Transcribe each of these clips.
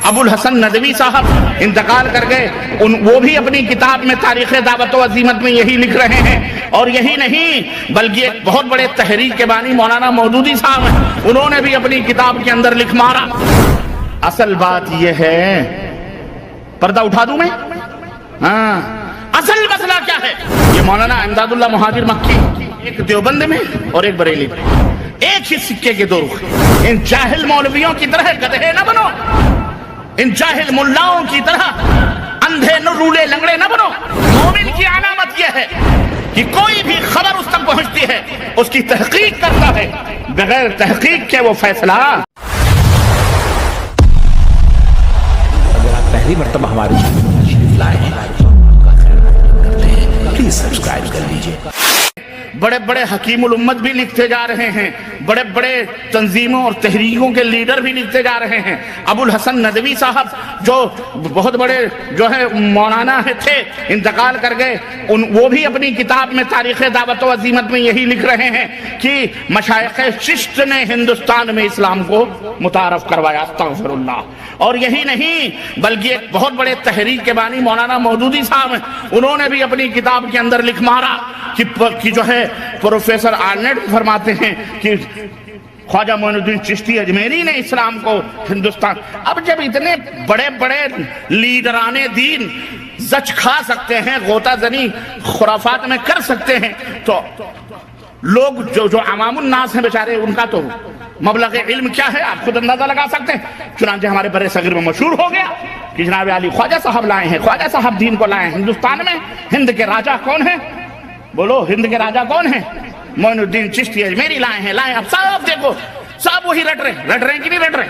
ابو الحسن ندوی صاحب انتقال کر گئے، وہ بھی اپنی کتاب میں تاریخ دعوت و عزیمت میں یہی لکھ رہے ہیں۔ اور یہی نہیں بلکہ ایک بہت بڑے تحریک کے بانی مولانا مودودی صاحب ہیں، انہوں نے بھی اپنی کتاب کے اندر لکھ مارا۔ اصل بات یہ ہے، پردہ اٹھا دوں میں؟ ہاں، اصل مسئلہ کیا ہے؟ یہ مولانا امداد اللہ مہاجر مکی ایک دیوبند میں اور ایک بریلی میں، ایک ہی سکے کے دو رخ۔ ان جاہل مولویوں کی طرح گدھے نہ بنو، ان جاہل ملاؤں کی طرح اندھے رولے لنگڑے نہ بنو۔ مومن کی علامت یہ ہے کہ کوئی بھی خبر اس تک پہنچتی ہے اس کی تحقیق کرتا ہے، بغیر تحقیق کے وہ فیصلہ۔ اگر آپ پہلی مرتبہ ہمارے چینل پر تشریف لائے ہیں پلیز سبسکرائب کر لیجئے۔ بڑے بڑے حکیم الامت بھی لکھتے جا رہے ہیں، بڑے بڑے تنظیموں اور تحریکوں کے لیڈر بھی لکھتے جا رہے ہیں۔ ابو الحسن ندوی صاحب جو بہت بڑے مولانا تھے، انتقال کر گئے، وہ بھی اپنی کتاب میں تاریخ دعوت و عزیمت میں یہی لکھ رہے ہیں کہ مشائخ چشت نے ہندوستان میں اسلام کو متعارف کروایا، استغفر اللہ۔ اور یہی نہیں بلکہ ایک بہت بڑے تحریک کے بانی مولانا مودودی صاحب ہیں، انہوں نے بھی اپنی کتاب کے اندر لکھ مارا کہ جو ہے پروفیسر آرنیٹ فرماتے ہیں کہ خواجہ معین الدین چشتی اجمیری نے اسلام کو ہندوستان۔ اب جب اتنے بڑے بڑے لیڈران دین زچ کھا سکتے ہیں، غوطہ زنی خرافات میں کر سکتے ہیں، تو لوگ جو عوام الناس ہیں بیچارے، ان کا تو مبلغ علم کیا ہے آپ خود اندازہ لگا سکتے ہیں۔ چنانچہ ہمارے بر صغیر میں مشہور ہو گیا کہ جناب علی خواجہ صاحب لائے ہیں، خواجہ صاحب دین کو لائے ہیں ہندوستان میں۔ ہند کے راجہ کون ہیں؟ بولو، ہند کے راجہ کون ہیں؟ معین الدین چشتی اجمیری لائے ہیں۔ اب صاحب دیکھو، صاحب وہی رٹ رہے ہیں کہ نہیں رٹ رہے؟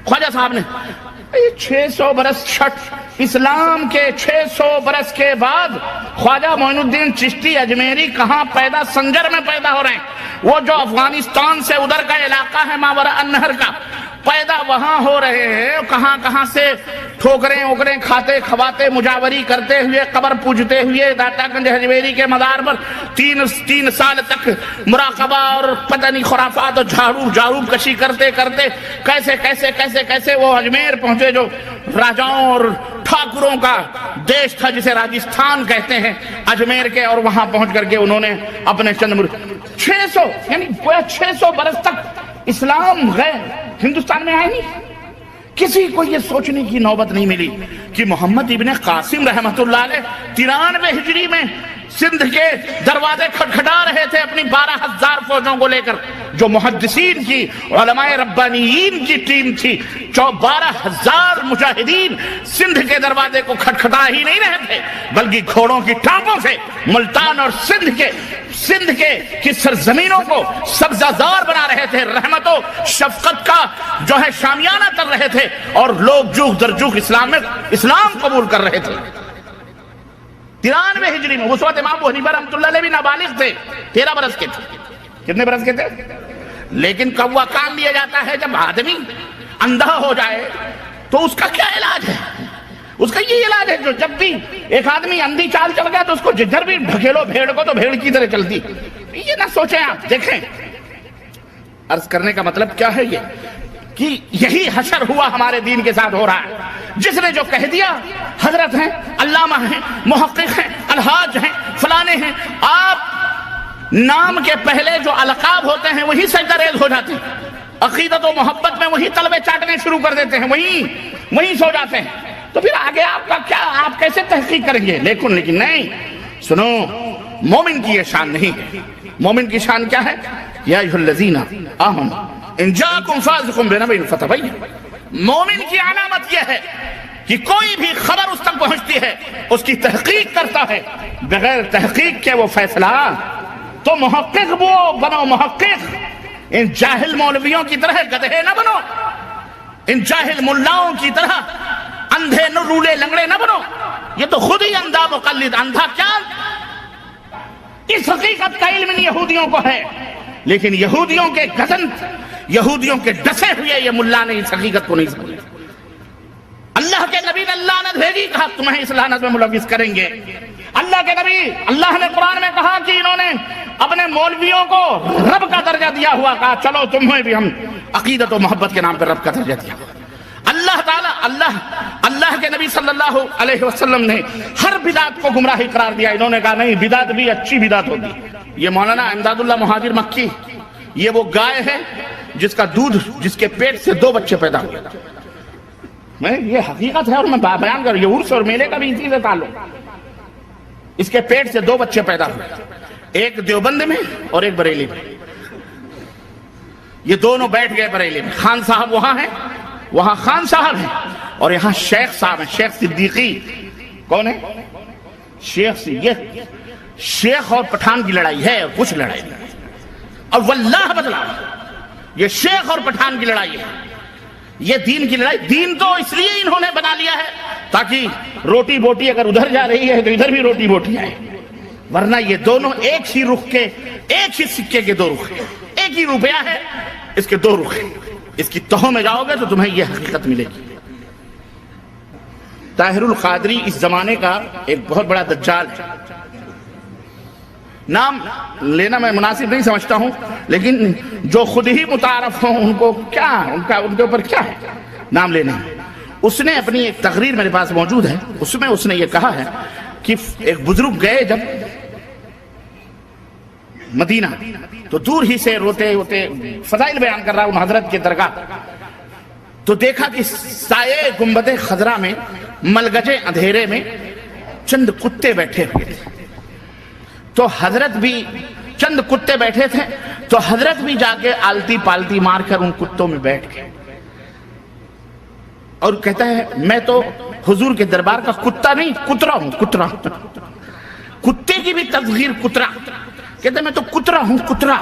خواجہ صاحب نے 600 برس چھٹ اسلام کے 600 برس کے بعد خواجہ معین الدین چشتی اجمیری کہاں پیدا؟ سنجر میں پیدا ہو رہے ہیں۔ وہ جو افغانستان سے ادھر کا علاقہ ہے ماورا النہر کا، پیدا وہاں ہو رہے ہیں۔ کہاں سے ٹھوکریں اوکریں کھاتے کھواتے مجاوری کرتے ہوئے، قبر پوجتے ہوئے داتا گنج حجویری کے مدار پر تین سال تک مراقبہ اور پتہ نہیں خرافات اور جھاڑو کشی کرتے کیسے وہ اجمیر پہنچے، جو راجاؤں اور ٹھاکروں کا دیش تھا جسے راجستھان کہتے ہیں، اجمیر کے۔ اور وہاں پہنچ کر کے انہوں نے اپنے چند 600 یعنی 600 برس تک اسلام غیر ہندوستان میں آئے نہیں۔ کسی کو یہ سوچنے کی نوبت نہیں ملی کہ محمد ابن قاسم رحمت اللہ علیہ 93 ہجری میں سندھ کے دروازے کھٹکھٹا رہے تھے اپنی 12,000 فوجوں کو لے کر، جو محدثین کی علماء ربانیین کی ٹیم تھی۔ 12,000 مجاہدین سندھ کے دروازے کو کھٹکھٹا ہی نہیں رہے تھے، بلکہ گھوڑوں کی ٹانگوں سے ملتان اور سندھ کی سرزمینوں کو سبزہ زار بنا رہے تھے، رحمت و شفقت کا جو ہے شامیانہ کر رہے تھے، اور لوگ جوخ در جوخ اسلام قبول کر رہے تھے۔ 93 ہجری میں اس وقت امام ابو حنیفہ رحمۃ اللہ علیہ بھی نابالغ تھے، 13 برس کے تھے۔ کتنے برس کے تھے؟ لیکن کب وہ کام لیا جاتا ہے جب آدمی اندھا ہو جائے تو اس کا کیا علاج ہے؟ اس کا یہ علاج ہے جو جب بھی ایک آدمی اندھی چال چل گیا تو اس کو جدھر بھی ڈھکیلو بھیڑ کو تو بھیڑ کی طرح چلتی۔ یہ نہ سوچیں آپ، دیکھیں عرض کرنے کا مطلب کیا ہے یہ کہ یہی حشر ہوا ہمارے دین کے ساتھ ہو رہا ہے۔ جس نے جو کہہ دیا، حضرت ہیں، علامہ ہیں، محقق ہیں، الحاج ہیں، فلانے ہیں، آپ نام کے پہلے جو القاب ہوتے ہیں وہی سجدہ ریز ہو جاتے ہیں، عقیدت و محبت میں وہی طلبے چاٹنے شروع کر دیتے ہیں، وہی سو جاتے ہیں۔ تو پھر آگے آپ کا کیا؟ آپ کیسے تحقیق کریں گے؟ لیکن نہیں، سنو، مومن کی یہ شان نہیں ہے۔ مومن کی شان کیا ہے؟ یا ایھا الذین آمنوا ان جاءکم فاسق بنبأ فتبینوا۔ مومن کی علامت یہ ہے کہ کوئی بھی خبر اس تک پہنچتی ہے اس کی تحقیق کرتا ہے، بغیر تحقیق کے وہ فیصلہ۔ تو محقق وہ بنو، محقق۔ ان جاہل مولویوں کی طرح گدھے نہ بنو، ان جاہل ملاؤں کی طرح اندھے رولے لنگڑے نہ بنو۔ یہ تو خود ہی اندھا مقلد، اندھا کیا؟ اس حقیقت کا علم ان یہودیوں کو ہے، لیکن یہودیوں کے یہودیوں کے ڈسے ہوئے یہ ملا نے اس حقیقت کو نہیں سمجھا۔ اللہ کے نبی نے لعنت بھیجی، کہا تمہیں اس لعنت میں ملوث کریں گے۔ اللہ کے نبی، اللہ نے قرآن میں کہا کہ انہوں نے اپنے مولویوں کو رب کا درجہ دیا ہوا، کہا چلو تمہیں بھی ہم عقیدت و محبت کے نام پر رب کا درجہ دیا۔ اللہ تعالیٰ اللہ کے نبی صلی اللہ علیہ وسلم نے ہر بدعت کو گمراہی قرار دیا. انہوں نے کہا نہیں بدعت بھی اچھی بدعت ہوگی. یہ مولانا امداد اللہ مہاجر مکی یہ وہ گائے ہے جس کا دودھ جس کے پیٹ سے 2 بچے پیدا ہوئے. میں یہ حقیقت ہے اور میں بیان کر یہ عرس اور میلے کا بھی اسی سے تعلق. اس کے پیٹ سے 2 بچے پیدا ہوئے, ایک دیوبند میں اور ایک بریلی میں. یہ دونوں بیٹھ گئے بریلی میں. خان صاحب وہاں ہیں, وہاں خان صاحب ہیں, اور یہاں شیخ صاحب ہیں, شیخ صدیقی. کون ہے شیخ؟ یہ شیخ اور پٹھان کی لڑائی ہے, کچھ لڑائی نہیں. اور واللہ بدلا یہ شیخ اور پٹھان کی لڑائی ہے, یہ دین کی لڑائی. دین تو اس لیے انہوں نے بنا لیا ہے تاکہ روٹی بوٹی اگر ادھر جا رہی ہے تو ادھر بھی روٹی بوٹی آئے, ورنہ یہ دونوں ایک ہی رخ کے, ایک ہی سکے کے 2 رخ ہیں. ایک ہی روپیہ ہے, اس کے 2 رخ ہیں. اس کی تہوں میں جاؤ گے تو تمہیں یہ حقیقت ملے گی. طاہر القادری اس زمانے کا ایک بہت بڑا دجال ہے. نام لینا میں مناسب نہیں سمجھتا ہوں, لیکن جو خود ہی متعارف ہوں ان کو کیا, ان کے اوپر کیا ہے نام لینے. اس نے اپنی ایک تقریر میرے پاس موجود ہے, اس میں اس نے یہ کہا ہے کہ ایک بزرگ گئے جب مدینہ تو دور ہی سے روتے ہوتے فضائل بیان کر رہا ان حضرت کے درگاہ, تو دیکھا کہ سائے گنبد خضرا میں ملگجے اندھیرے میں چند کتے بیٹھے ہوئے تھے. تو حضرت بھی چند کتے بیٹھے تھے تو حضرت بھی جا کے آلتی پالتی مار کر ان کتوں میں بیٹھ گئے, اور کہتا ہے میں تو حضور کے دربار کا کتا نہیں کترا ہوں. کترا, کتے کی بھی تصغیر کترا. کہتے ہیں میں تو کترا ہوں, کترا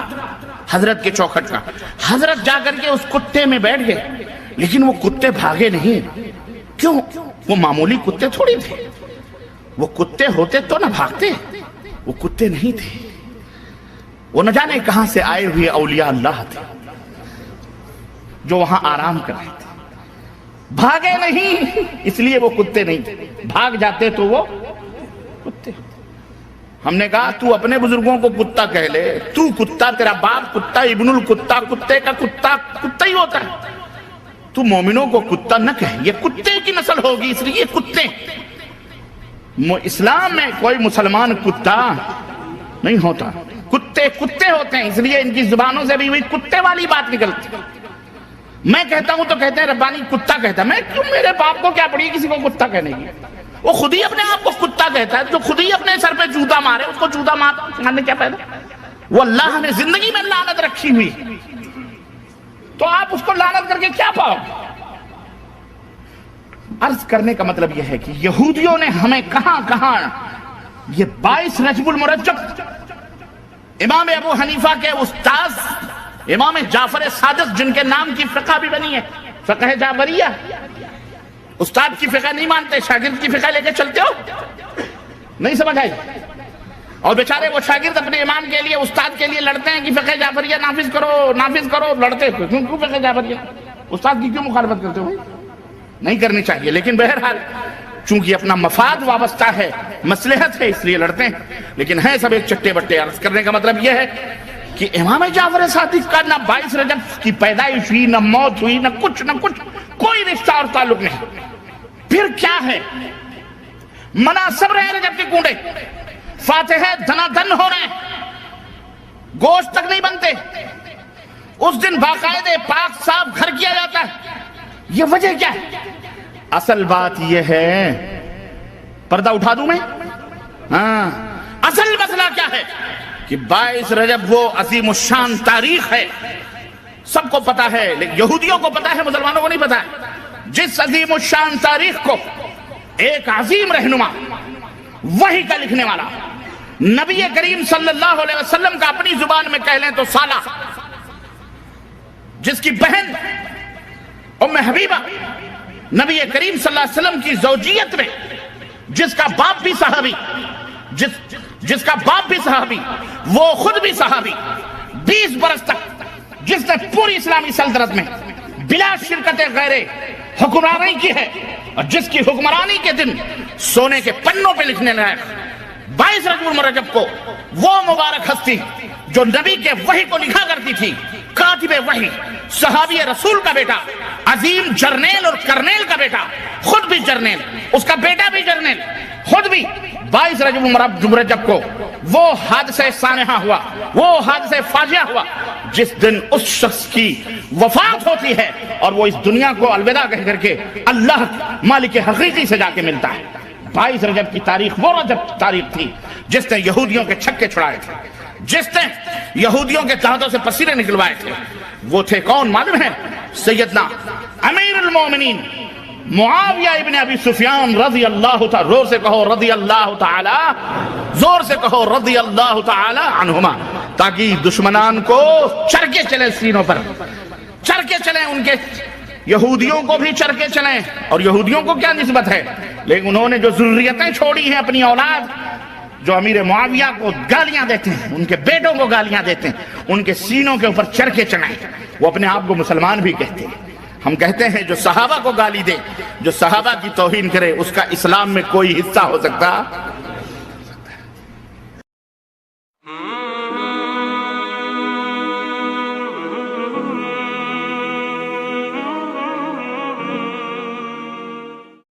حضرت کے چوکھٹ کا. حضرت جا کر کے اس کتے میں بیٹھ گئے, لیکن وہ کتے بھاگے نہیں. کیوں؟ وہ معمولی کتے تھوڑی تھے. وہ کتے ہوتے تو نہ بھاگتے, وہ کتے نہیں تھے. وہ نہ جانے کہاں سے آئے ہوئے اولیاء اللہ تھے جو وہاں آرام کر رہے تھے. بھاگے نہیں اس لیے وہ کتے نہیں تھے, بھاگ جاتے تو وہ کتے. ہم نے کہا تو اپنے بزرگوں کو کتا کہہ لے, تو کتا, تیرا باپ کتا, ابن الکتا, کتے کا کتا کتا ہی ہوتا ہے. تو مومنوں کو کتا نہ کہے, یہ کتے کی نسل ہوگی اس لیے کتے. اسلام میں کوئی مسلمان کتا نہیں ہوتا, کتے کتے ہوتے ہیں, اس لیے ان کی زبانوں سے بھی وہی کتے والی بات نکلتی. میں کہتا ہوں تو کہتے ہیں ربانی کتا کہتا ہے. میں کیوں, میرے باپ کو کیا پڑی کسی کو کتا کہنے کی؟ وہ خود ہی اپنے آپ کو کتا کہتا ہے. جو خود ہی اپنے سر پہ جوتا مارے اس کو جوتا مارنے کیا پیدا. وہ اللہ نے زندگی میں لعنت رکھی ہوئی, تو آپ اس کو لعنت کر کے کیا پاؤ. عرض کرنے کا مطلب یہ ہے کہ یہودیوں نے ہمیں کہاں کہاں یہ 22 رجب المرجب امام ابو حنیفہ کے استاذ امام جعفر صادق جن کے نام کی فقہ بھی بنی ہے, فقہ جعفریہ. استاد کی فقہ نہیں مانتے, شاگرد کی فقہ لے کے چلتے ہو, نہیں سمجھ آئی. اور بیچارے وہ شاگرد اپنے امام کے لیے استاد کے لیے لڑتے ہیں کہ فقہ جعفریہ نافذ کرو نافذ کرو. لڑتے کیوں فقہ جعفریہ؟ استاد کی کیوں مخالفت کرتے ہو؟ نہیں کرنی چاہیے, لیکن بہرحال چونکہ اپنا مفاد وابستہ ہے, مصلحت ہے, اس لیے لڑتے ہیں. لیکن ہیں سب ایک چٹے بٹے. عرض کرنے کا مطلب یہ ہے کہ امام جعفر صادق کا نہ 22 رجب کی پیدائش ہوئی, نہ موت ہوئی, نہ کچھ, کوئی رشتہ اور تعلق نہیں. پھر کیا ہے؟ مناسب رہے رجب کے کنڈے, فاتحہ دنا دن ہو رہے ہیں, گوشت تک نہیں بنتے. اس دن باقاعدے پاک صاف گھر کیا جاتا ہے. یہ وجہ کیا ہے؟ اصل بات یہ ہے, پردہ اٹھا دوں میں, ہاں اصل مسئلہ کیا ہے کہ 22 رجب وہ عظیم الشان تاریخ ہے, سب کو پتا ہے, لیکن یہودیوں کو پتا ہے, مسلمانوں کو نہیں پتا ہے. جس عظیم الشان تاریخ کو ایک عظیم رہنما, وحی کا لکھنے والا, نبی کریم صلی اللہ علیہ وسلم کا اپنی زبان میں کہہ لیں تو سالہ, جس کی بہن ام حبیبہ نبی کریم صلی اللہ علیہ وسلم کی زوجیت میں, جس کا باپ بھی صحابی, جس کا باپ بھی صحابی, وہ خود بھی صحابی, 20 برس تک جس نے پوری اسلامی سلطنت میں بلا شرکت غیرے حکمرانی کی ہے, اور جس کی حکمرانی کے دن سونے کے پنوں پہ لکھنے لائق 22 رجب المرجب کو وہ مبارک ہستی جو نبی کے وحی کو لکھا کرتی تھی, کاتب وحی, صحابی رسول کا بیٹا, عظیم جرنیل اور کرنیل کا بیٹا، خود بھی جرنیل، اس کا بیٹا بھی جرنیل، خود بھی 22 رجب کو وہ حادثہ سانحہ ہوا، وہ حادثہ فاجعہ ہوا جس دن اس شخص کی وفات ہوتی ہے اور وہ اس دنیا کو الوداع کہہ کر کے اللہ مالک حقیقی سے جا کے ملتا ہے۔ 22 رجب کی تاریخ وہ رجب تاریخ تھی جس نے یہودیوں کے چھکے چھڑائے تھے، جس نے یہودیوں کے دانتوں سے پسینے نکلوائے تھے۔ وہ تھے کون معلوم ہے؟ سیدنا امیر المومنین معاویہ ابن ابی سفیان رضی اللہ تعالی، زور سے کہو رضی اللہ تعالی، زور سے کہو رضی اللہ تعالی عنہما، تاکہ دشمنان کو چرکے چلیں سینوں پر، چرکے چلیں، ان کے یہودیوں کو بھی چرکے چلیں۔ اور یہودیوں کو کیا نسبت ہے؟ لیکن انہوں نے جو ذریتیں چھوڑی ہیں اپنی اولاد، جو امیر معاویہ کو گالیاں دیتے ہیں، ان کے بیٹوں کو گالیاں دیتے ہیں، ان کے سینوں کے اوپر چرکے چڑھائیں۔ وہ اپنے آپ کو مسلمان بھی کہتے ہیں۔ ہم کہتے ہیں جو صحابہ کو گالی دے، جو صحابہ کی توہین کرے، اس کا اسلام میں کوئی حصہ ہو سکتا